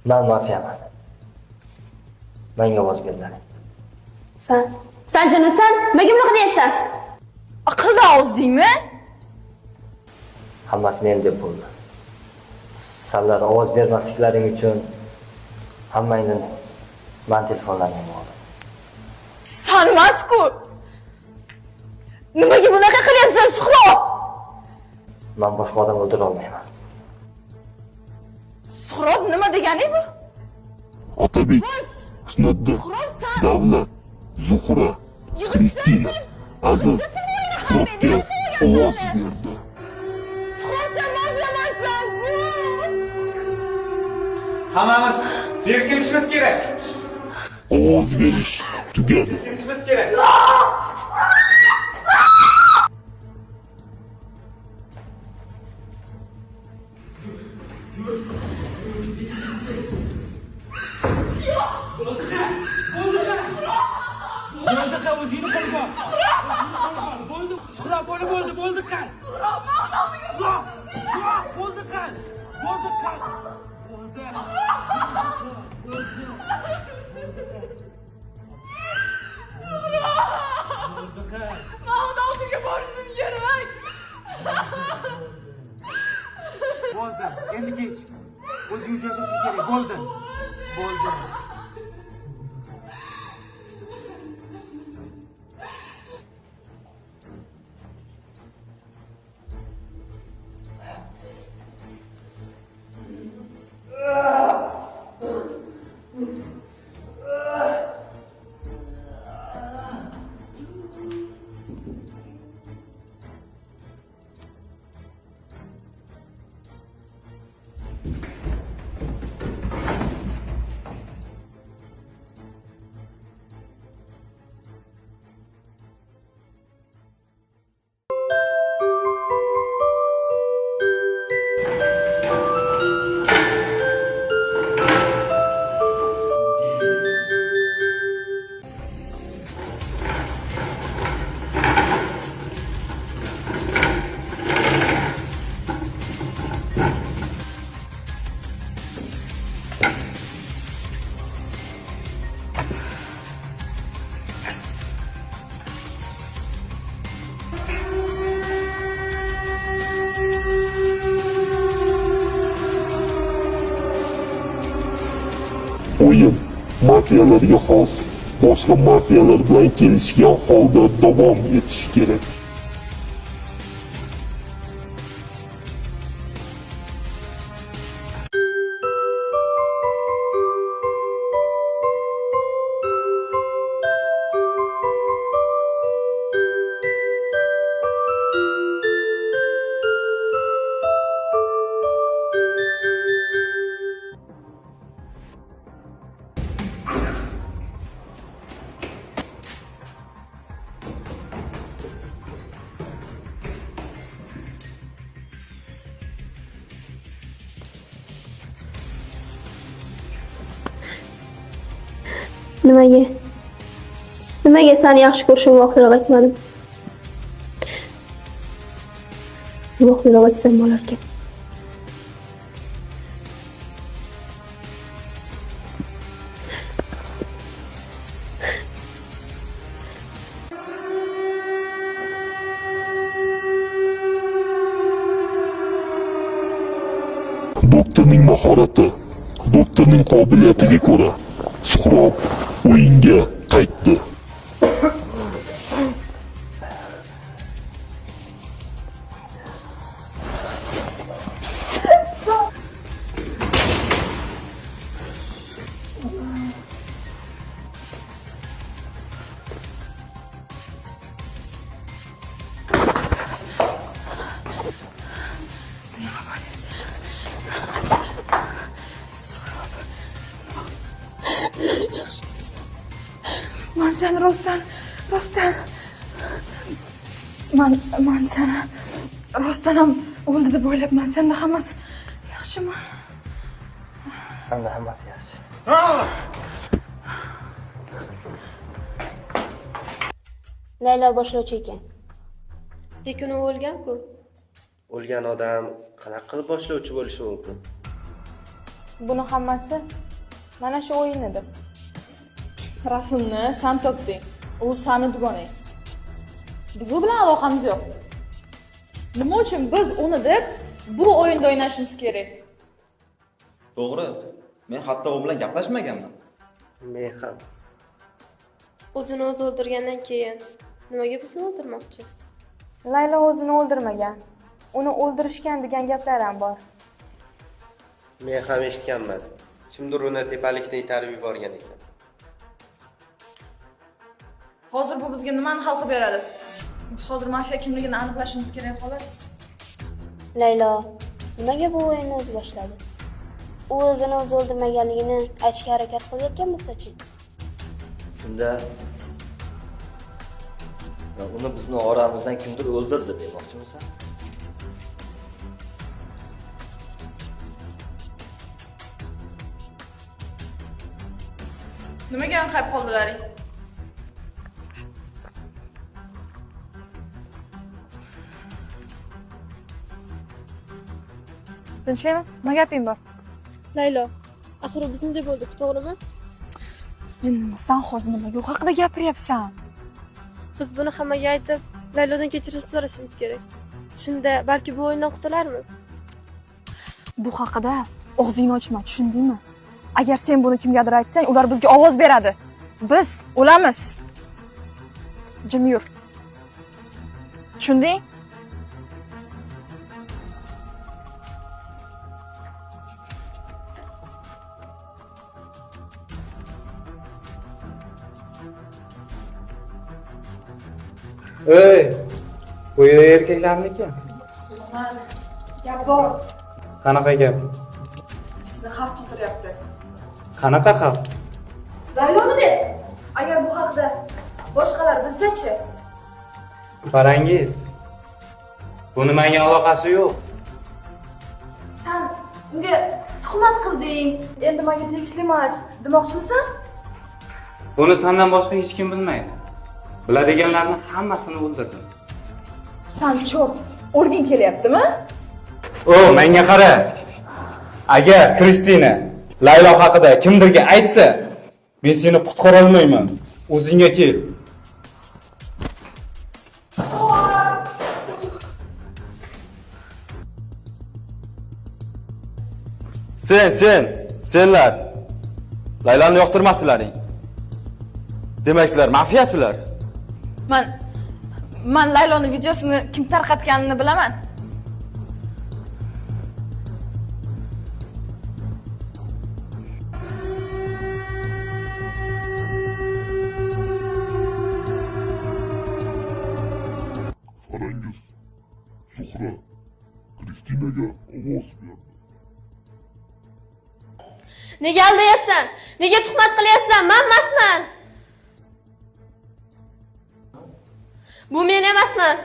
Men masyaman. Menga ovoz bermang. Sen canısan, nega bunaqa deyapsan? Aqlda ozdingmi? Hammasi men deb bo'ldi. Senlar ovoz bermasliklaring uchun hammangdan men telefonlarimni oldim. Sanmas-ku. Nimaga bunaqa qilyapsan, Suhrob? Men boshqa odam o'ldira olmayman. Suhrob nima degani bu? Otabek, Husniddin, Davlat, Zuhra, Kristina, Aziz Suhrobga ovoz berdi. Suhrob sen mazlamassan. Hammamiz berkilishimiz kerak. Ovoz berish tugadi. Berkilishimiz kerak. Bo'ldi, Suhrob bo'ldi qal. Bo'ldi qal. Mahmud oldiga borishim kerak. Bo'ldi, endi kech. O'zing uchun yashash kerak. Bo'ldi. O'yin mafiyalarga xos, boshqa mafiyalar bilan kelishgan holda davom etishi kerak. Nimaga seni yaxshi ko'rishim voqealar aytmadim? Voqealar aytsam bo'larkan. Doktorning mahorati, doktorning qobiliyatiga ko'ra Suhrob o'yinga qaytdi. Man seni rostdan man seni rostdan ham o'ldi deb o'ylabman. Senda hammasi yaxshimi? Senda hammasi yaxshi. Laylo boshlovchi ekan. Lekin u o'lgan-ku. O'lgan odam qanaqa qilib boshlovchi bo'lishi mumkin? Buni hammasi mana shu o'yin edi. Rasmni sen topding. U seni dugonang. Biz u bilan aloqamiz yo'q. Nima uchun biz uni deb bu o'yinda o'ynashimiz kerak? To'g'ri. Men hatto u bilan gaplashmaganman. Men ham. O'zini o'zi o'ldirgandan keyin nimaga bizni o'ldirmoqchi? Laylo o'zini o'ldirmagan. Uni o'ldirishgan degan gaplar ham bor. Men ham eshitganman. Kimdir uni tepalikdan itarib yuborgan ekan. Hozir bu bizga nimani hal qilib beradi? Biz hozir mafiya kimligini aniqlashimiz kerak xolos. Laylo, nimaga bu o'yinni o'zi boshladi? U o'zini o'zi o'ldirmaganligini aytishga harakat qilayotgan bo'lsa-chi? Shunda uni bizni oramizdan kimdir o'ldirdi demoqchimisan? Nimaga anqayib qoldilaring? Tinchlikmi? Nima gaping bor? Laylo, axir u bizni deb o'ldik, to'g'rimi? Sen hozir nimaga u haqida gapiryapsan? Biz buni hammaga aytib, Laylodan kechirim so'rashimiz kerak. Shunda balki bu o'yindan qutularmiz. Bu haqida og'zingni ochma, tushundingmi? Agar sen buni kimgadir aytsang, ular bizga ovoz beradi. Biz o'lamiz. Jim yur. Tushunding? Ey, bu erkaklarniki. Gap bor. Qanaqa gap? Bizni xavf tug'iryapti. Qanaqa xavf? Layloni de. Agar bu haqda boshqalar bilsa-chi? Parangiz. Buni menga aloqasi yo'q. Sen unga tuhmat qilding. Endi menga tegishli emas, demoqchimisan? Buni sendan boshqa hech kim bilmaydi. Biladiganlarning hammasini o'ldirdim. Sen chort, o'lging kelyaptimi? O, menga qara. Agar Kristina Laylo haqida kimdirga aytsa, men seni qutqara olmayman. O'zingga kel. Senlar Layloni yoqtirmasizlaring. Demak, sizlar mafiyasizlar. Man Layloni videosini kim tarqatganini bilaman. Farangiz, Zuhra, Kristinaga ovoz berdi. Nega aldayapsan? Nega tuhmat qilyapsan? Men emasman. Bu men emasman.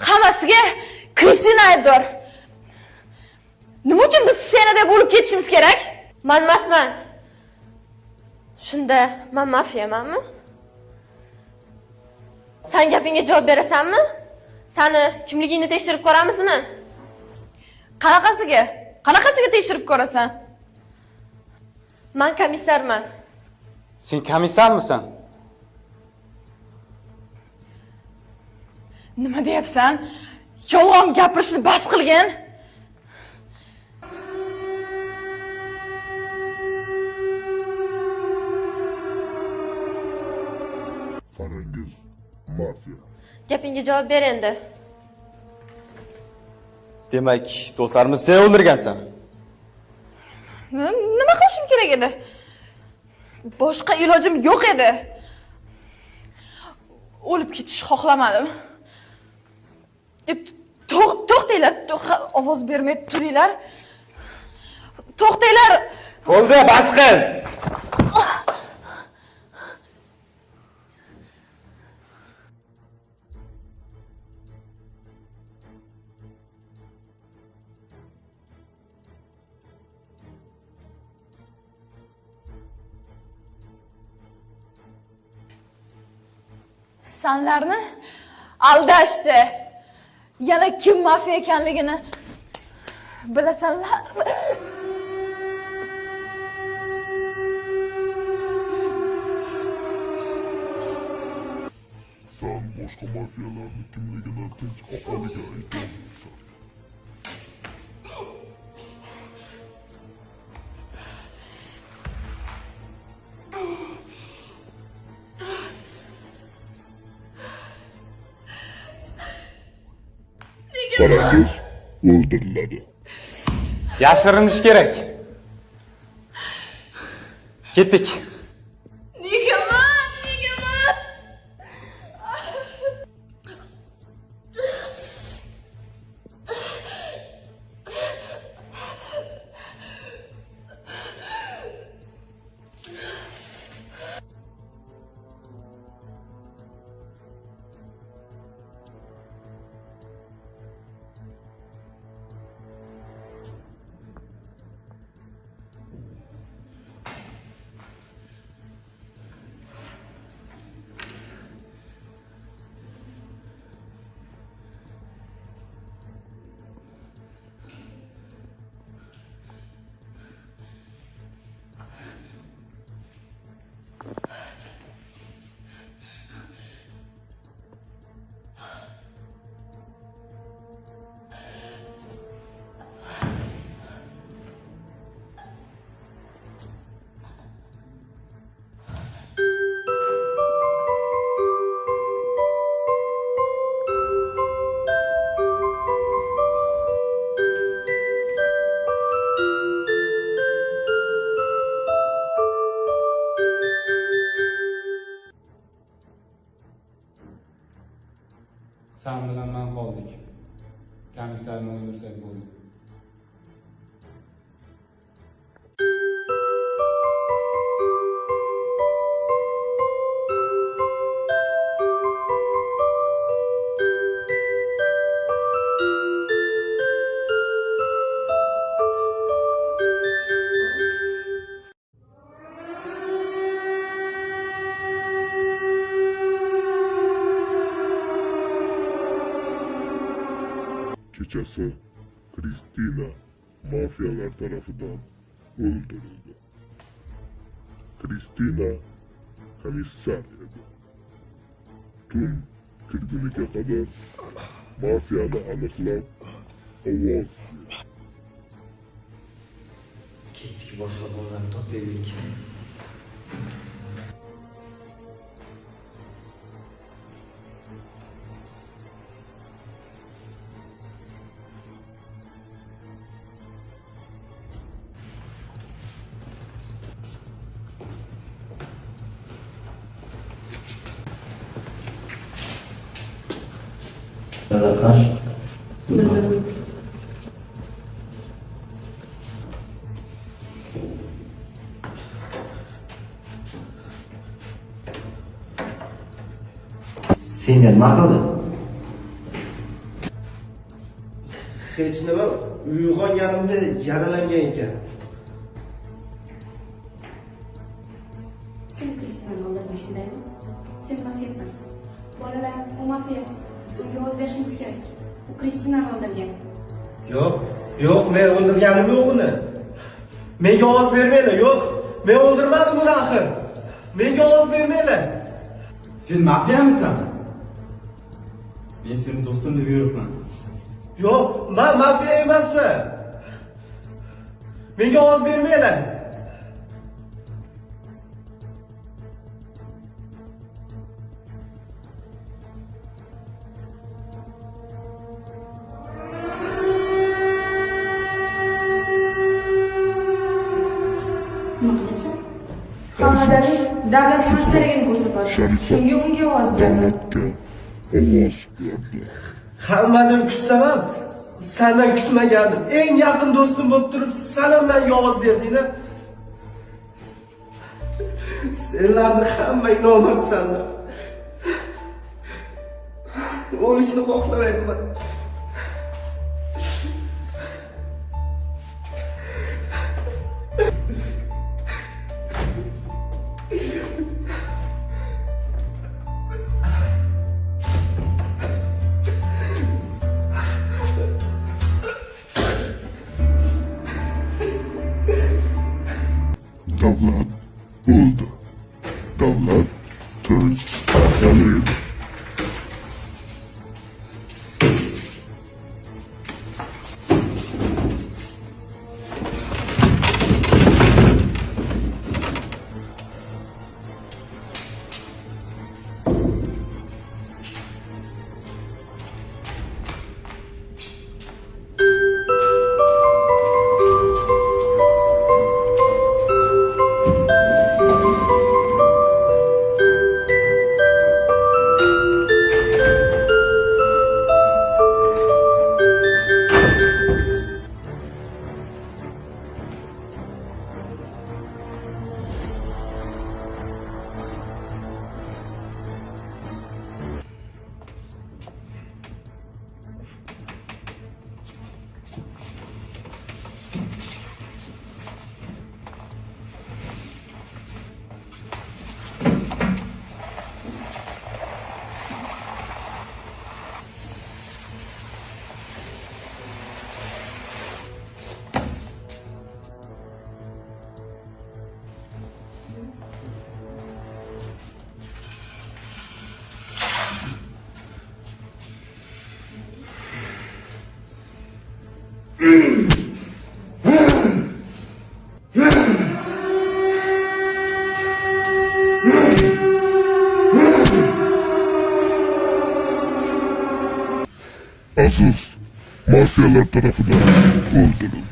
Hammasiga Kristina aybdor. Nima uchun biz seni deb o'lib ketishimiz kerak? Men emasman. Shunda men mafiyamanmi? Sen gapingga javob berasanmi? Seni kimligingni tekshirib ko'ramizmi? Qanaqasiga? Qanaqasiga tekshirib ko'rasan? Men komissarman. Sen komissarmisan? Nima deyapsan? Yolg'on gapirishni bas qilgin. Farangiz, mafiya. Gapingga javob ber endi. Demak, do'stlarimiz sen o'ldirgansan. Nima qilishim kerak edi? Boshqa ilojim yo'q edi. O'lib ketishni xohlamadim. To'xtanglar, ovoz bermay turinglar. To'xtanglar. Bo'ldi, bas qil. Sanlarni aldashdi. Yana kim mafiya ekanligini Bilasanlarmi? Sen boshqa mafiyalarning kimligini tinch aholiga aytolmaysan. Farangiz o'ldiriladi. Yashirinish kerak. Ketdik. Negaman? Sen bilan men qoldik. Komissarni o'ldirsak bo'ldi. Kechasi Kristina mafiyalar tarafidan o'ldirildi. Kristina komissar edi. Tun kirguniga qadar mafiyani aniqlab ovoz berdi. Ketdik, boshqa bolalarni topaylik. Senga nima qildi? Hech nima, uyg'onganimda yaralangan ekan. Sen Kristinani o'ldirding, shundaymi? Sen mafiyasan. Bolalar, u mafiya. Biz unga ovoz berishimiz kerak. U Kristinani o'ldirgan. Yo'q, men o'ldirganim yo'q uni. Menga ovoz bermanglar, yo'q. Men o'ldirmadim uni axir. Menga ovoz bermanglar. Sen mafiyamisan? Men seni do'stim deb yuribman. Yo'q, men mafiya emasman. Menga ovoz bermanglar. Xonadagi davlat xizmatlarini ko'rsatadi. Shunga unga ovoz berdi. Davlatga ovoz berdi. Hammadan kutsam ham sendan kutmagandim. Eng yaqin do'stim bo'lib turib, sen ham menga ovoz berding-a? Senlarni hammang nomardsanlar. O'lishni xohlamayman. Davlat o'ldi. Davlat to'y yalaydi. Aziz mafiyalar tarafından öldürüldü.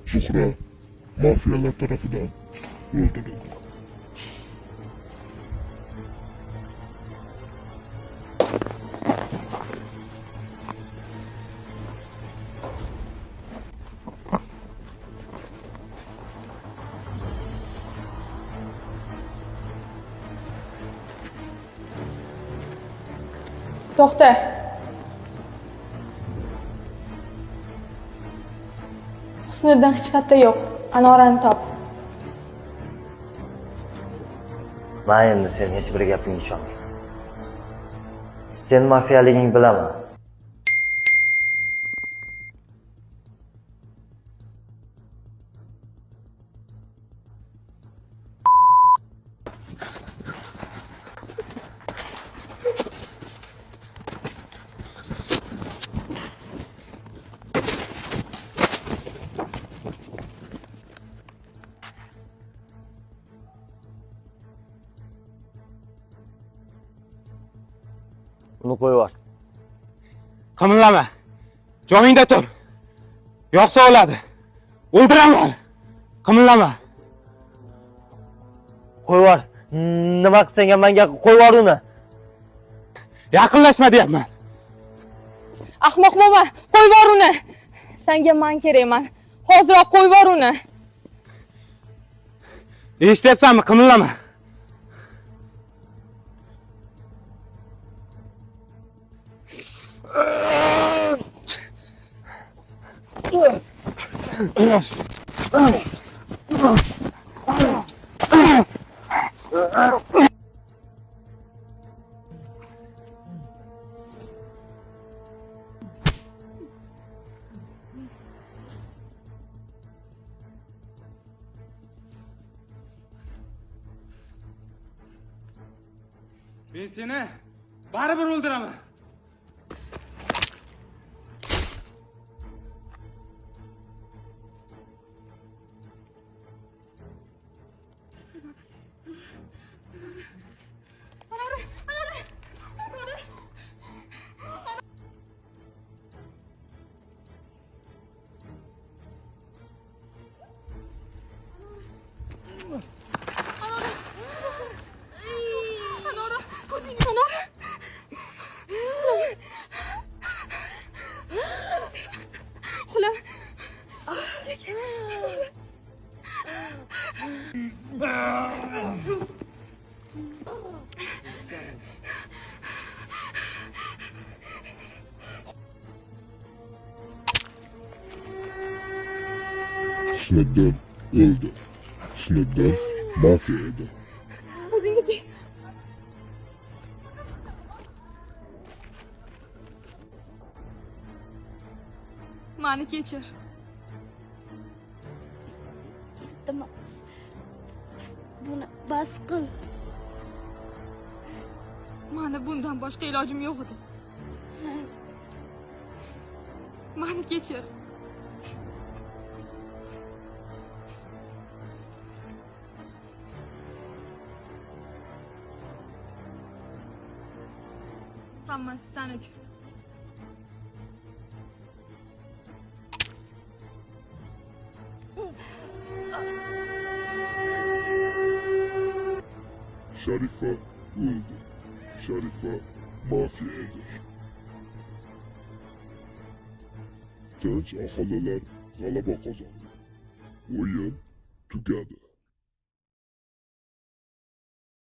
Zuhra mafiyalar tarafından öldürüldü. To'xta. Husniddin hech qayerda yo'q. Anorani top. Men endi sen hech bir gapingga ishonmayman. Sen mafiyaliging bilaman. Uni qo'yib yubor. Qimillama. Joyingda tur. Yo'qsa o'ladi. O'ldiraman. Qimillama. Qo'yib yubor. Nima qilsang ham menga qo'yib yubor uni. Yaqinlashma deyapman. Ahmoq bo'lma. Qo'yib yubor uni. Senga men kerakman. Hoziroq qo'yib yubor uni. Eshityapsanmi? Qimillama. Men seni baribir o'ldiraman. Husniddin o'ldi. Husniddin mafiya edi. O'zingga ber. Mani kechir. Iltimos. Buni bas qil. Mani bundan boshqa ilojim yo'q edi. Mani kechir. Hammasi sen uchun. Sharifa o'ldi. Sharifa mafiya edi. Tinch aholilar g'alaba qozondi. O'yin tugadi.